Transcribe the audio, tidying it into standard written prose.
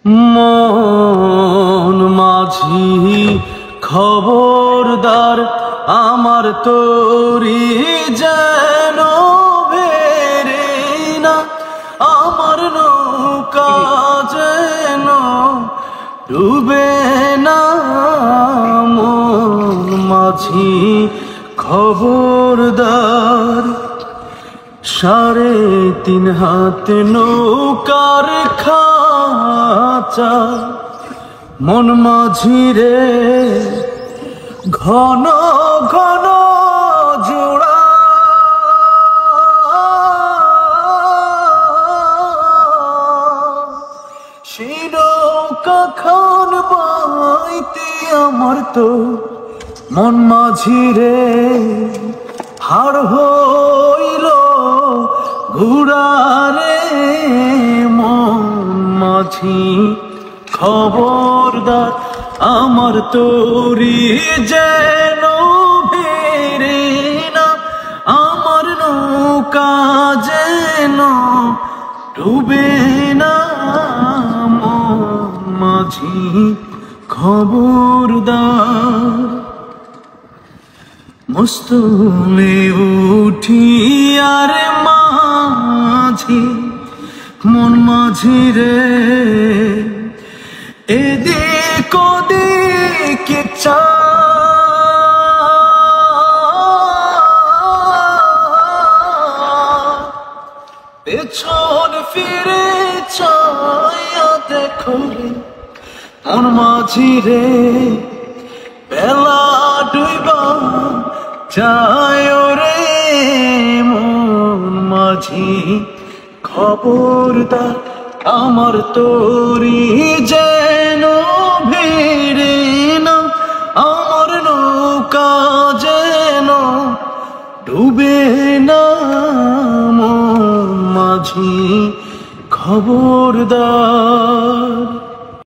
মন মাঝি খবরদার, আমার তোরি যেন বেরে না, আমার নৌকা যেন ডুবে না। মন মাঝি খবরদার, 3.5 হাত নৌকার খাঁচা, মন মাঝি রে ঘন ঘন জোড়া। সেই নৌকা খান বাইতে আমার তো মন মাঝি রে হাড় হইল ঘুরারে। মন মাঝি খবরদার, আমার তোরি যেন বেরে না, আমার নৌকা যেন ডুবে না। মন মাঝি খবরদার, মস্তলে উঠি আর মাঝি, মন মাঝি রে এদিক ওদিক চা, পেছন ফিরে চায়া দেখো রে মন মাঝি রে, বেলা ডুইবা যায় রে। মন মাঝি খবরদার, আমার তোরি যেন ভিড়ে না, আমার নৌকা যেন ডুবে না। মন মাঝি খবরদার।